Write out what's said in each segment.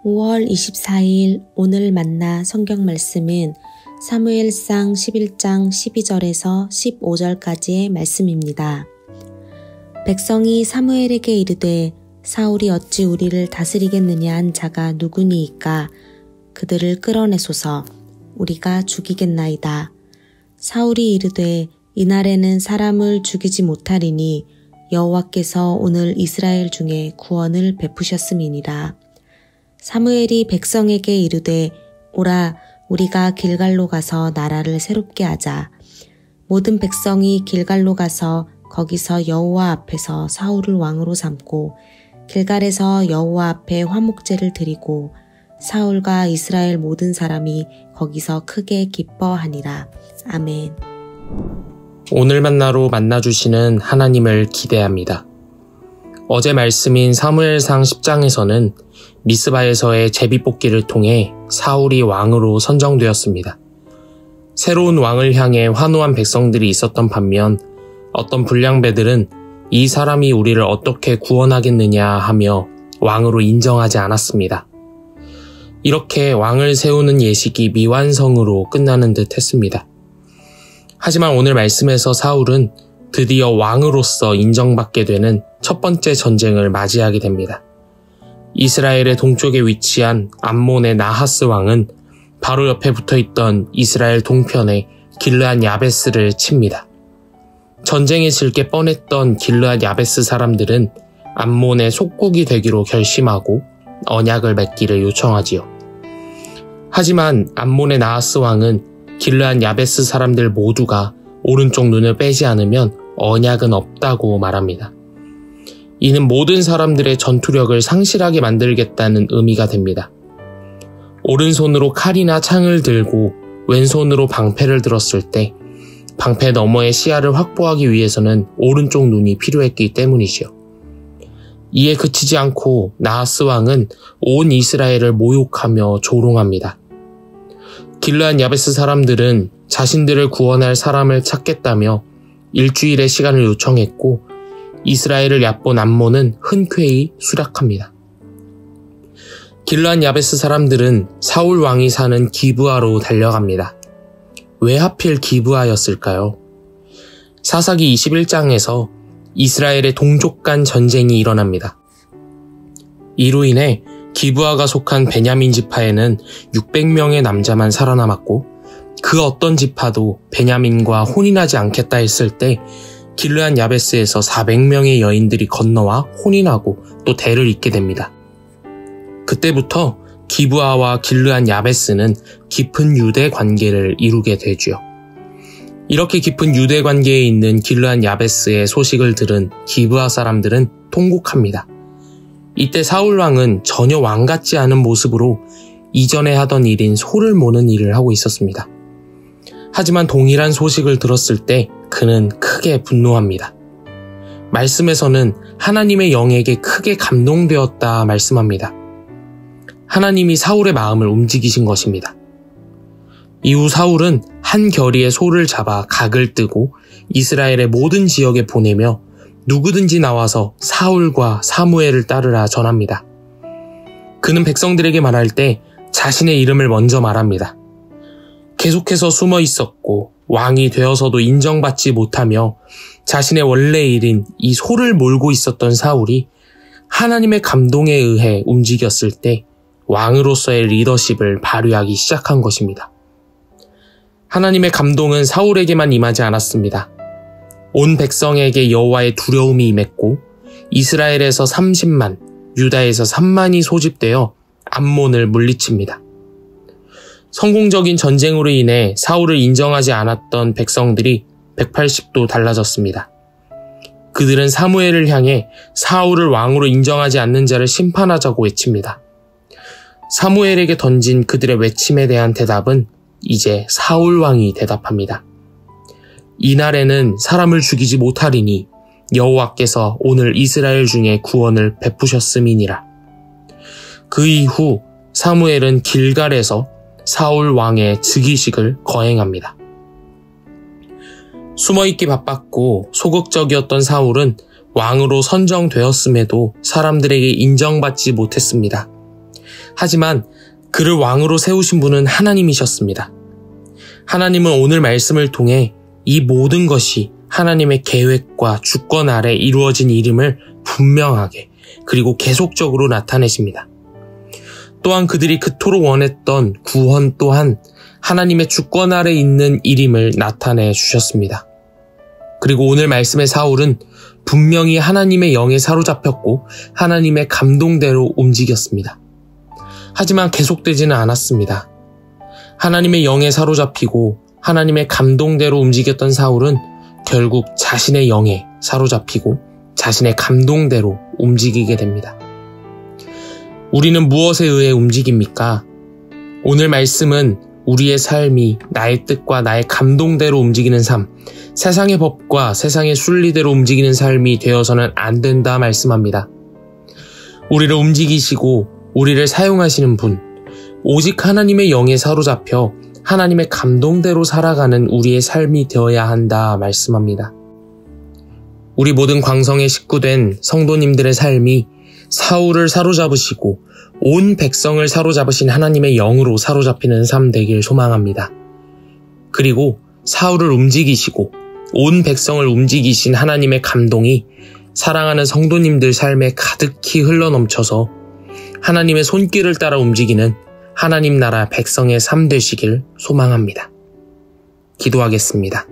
5월 24일 오늘 만나 성경 말씀은 사무엘상 11장 12절에서 15절까지의 말씀입니다. 백성이 사무엘에게 이르되 사울이 어찌 우리를 다스리겠느냐 한 자가 누구니이까 그들을 끌어내소서 우리가 죽이겠나이다. 사울이 이르되 이날에는 사람을 죽이지 못하리니 여호와께서 오늘 이스라엘 중에 구원을 베푸셨음이니라. 사무엘이 백성에게 이르되 오라 우리가 길갈로 가서 나라를 새롭게 하자. 모든 백성이 길갈로 가서 거기서 여호와 앞에서 사울을 왕으로 삼고 길갈에서 여호와 앞에 화목제를 드리고 사울과 이스라엘 모든 사람이 거기서 크게 기뻐하니라. 아멘. 오늘 만나로 만나주시는 하나님을 기대합니다. 어제 말씀인 사무엘상 10장에서는 미스바에서의 제비뽑기를 통해 사울이 왕으로 선정되었습니다. 새로운 왕을 향해 환호한 백성들이 있었던 반면 어떤 불량배들은 이 사람이 우리를 어떻게 구원하겠느냐 하며 왕으로 인정하지 않았습니다. 이렇게 왕을 세우는 예식이 미완성으로 끝나는 듯 했습니다. 하지만 오늘 말씀에서 사울은 드디어 왕으로서 인정받게 되는 첫 번째 전쟁을 맞이하게 됩니다. 이스라엘의 동쪽에 위치한 암몬의 나하스 왕은 바로 옆에 붙어있던 이스라엘 동편의 길르앗 야베스를 칩니다. 전쟁에 질 게 뻔했던 길르앗 야베스 사람들은 암몬의 속국이 되기로 결심하고 언약을 맺기를 요청하지요. 하지만 암몬의 나하스 왕은 길르앗 야베스 사람들 모두가 오른쪽 눈을 빼지 않으면 언약은 없다고 말합니다. 이는 모든 사람들의 전투력을 상실하게 만들겠다는 의미가 됩니다. 오른손으로 칼이나 창을 들고 왼손으로 방패를 들었을 때 방패 너머의 시야를 확보하기 위해서는 오른쪽 눈이 필요했기 때문이지요. 이에 그치지 않고 나하스 왕은 온 이스라엘을 모욕하며 조롱합니다. 길르앗 야베스 사람들은 자신들을 구원할 사람을 찾겠다며 일주일의 시간을 요청했고 이스라엘을 얕본 암몬은 흔쾌히 수락합니다. 길르앗 야베스 사람들은 사울 왕이 사는 기브아로 달려갑니다. 왜 하필 기브아였을까요? 사사기 21장에서 이스라엘의 동족 간 전쟁이 일어납니다. 이로 인해 기브아가 속한 베냐민 지파에는 600명의 남자만 살아남았고 그 어떤 지파도 베냐민과 혼인하지 않겠다 했을 때 길르앗 야베스에서 400명의 여인들이 건너와 혼인하고 또 대를 잇게 됩니다. 그때부터 기브아와 길르앗 야베스는 깊은 유대 관계를 이루게 되죠. 이렇게 깊은 유대 관계에 있는 길르앗 야베스의 소식을 들은 기브아 사람들은 통곡합니다. 이때 사울 왕은 전혀 왕 같지 않은 모습으로 이전에 하던 일인 소를 모는 일을 하고 있었습니다. 하지만 동일한 소식을 들었을 때 그는 크게 분노합니다. 말씀에서는 하나님의 영에게 크게 감동되었다 말씀합니다. 하나님이 사울의 마음을 움직이신 것입니다. 이후 사울은 한 결의의 소를 잡아 각을 뜨고 이스라엘의 모든 지역에 보내며 누구든지 나와서 사울과 사무엘을 따르라 전합니다. 그는 백성들에게 말할 때 자신의 이름을 먼저 말합니다. 계속해서 숨어 있었고 왕이 되어서도 인정받지 못하며 자신의 원래 일인 이 소를 몰고 있었던 사울이 하나님의 감동에 의해 움직였을 때 왕으로서의 리더십을 발휘하기 시작한 것입니다. 하나님의 감동은 사울에게만 임하지 않았습니다. 온 백성에게 여호와의 두려움이 임했고 이스라엘에서 30만, 유다에서 3만이 소집되어 암몬을 물리칩니다. 성공적인 전쟁으로 인해 사울을 인정하지 않았던 백성들이 180도 달라졌습니다. 그들은 사무엘을 향해 사울을 왕으로 인정하지 않는 자를 심판하자고 외칩니다. 사무엘에게 던진 그들의 외침에 대한 대답은 이제 사울 왕이 대답합니다. 이날에는 사람을 죽이지 못하리니 여호와께서 오늘 이스라엘 중에 구원을 베푸셨음이니라. 그 이후 사무엘은 길갈에서 사울 왕의 즉위식을 거행합니다. 숨어있기 바빴고 소극적이었던 사울은 왕으로 선정되었음에도 사람들에게 인정받지 못했습니다. 하지만 그를 왕으로 세우신 분은 하나님이셨습니다. 하나님은 오늘 말씀을 통해 이 모든 것이 하나님의 계획과 주권 아래 이루어진 일임을 분명하게 그리고 계속적으로 나타내십니다. 또한 그들이 그토록 원했던 구원 또한 하나님의 주권 아래 있는 일임을 나타내 주셨습니다. 그리고 오늘 말씀의 사울은 분명히 하나님의 영에 사로잡혔고 하나님의 감동대로 움직였습니다. 하지만 계속되지는 않았습니다. 하나님의 영에 사로잡히고 하나님의 감동대로 움직였던 사울은 결국 자신의 영에 사로잡히고 자신의 감동대로 움직이게 됩니다. 우리는 무엇에 의해 움직입니까? 오늘 말씀은 우리의 삶이 나의 뜻과 나의 감동대로 움직이는 삶, 세상의 법과 세상의 순리대로 움직이는 삶이 되어서는 안 된다 말씀합니다. 우리를 움직이시고 우리를 사용하시는 분, 오직 하나님의 영에 사로잡혀 하나님의 감동대로 살아가는 우리의 삶이 되어야 한다 말씀합니다. 우리 모든 광성에 식구된 성도님들의 삶이 사울을 사로잡으시고 온 백성을 사로잡으신 하나님의 영으로 사로잡히는 삶 되길 소망합니다. 그리고 사울을 움직이시고 온 백성을 움직이신 하나님의 감동이 사랑하는 성도님들 삶에 가득히 흘러넘쳐서 하나님의 손길을 따라 움직이는 하나님 나라 백성의 삶 되시길 소망합니다. 기도하겠습니다.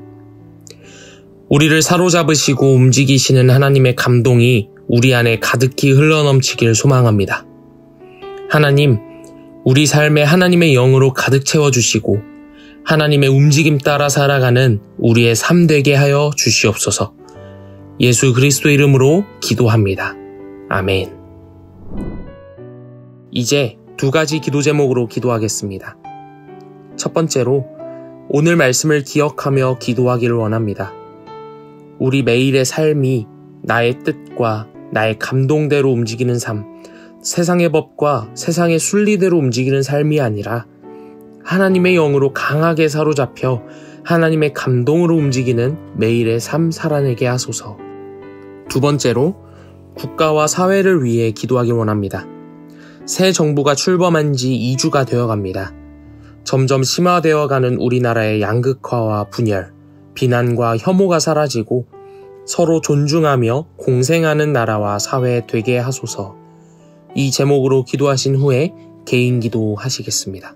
우리를 사로잡으시고 움직이시는 하나님의 감동이 우리 안에 가득히 흘러넘치길 소망합니다. 하나님, 우리 삶에 하나님의 영으로 가득 채워주시고 하나님의 움직임 따라 살아가는 우리의 삶 되게 하여 주시옵소서. 예수 그리스도 이름으로 기도합니다. 아멘. 이제 2가지 기도 제목으로 기도하겠습니다. 첫 번째로 오늘 말씀을 기억하며 기도하기를 원합니다. 우리 매일의 삶이 나의 뜻과 나의 감동대로 움직이는 삶, 세상의 법과 세상의 순리대로 움직이는 삶이 아니라 하나님의 영으로 강하게 사로잡혀 하나님의 감동으로 움직이는 매일의 삶 살아내게 하소서. 두 번째로 국가와 사회를 위해 기도하길 원합니다. 새 정부가 출범한 지 2주가 되어갑니다. 점점 심화되어가는 우리나라의 양극화와 분열, 비난과 혐오가 사라지고 서로 존중하며 공생하는 나라와 사회 되게 하소서. 이 제목으로 기도하신 후에 개인 기도 하시겠습니다.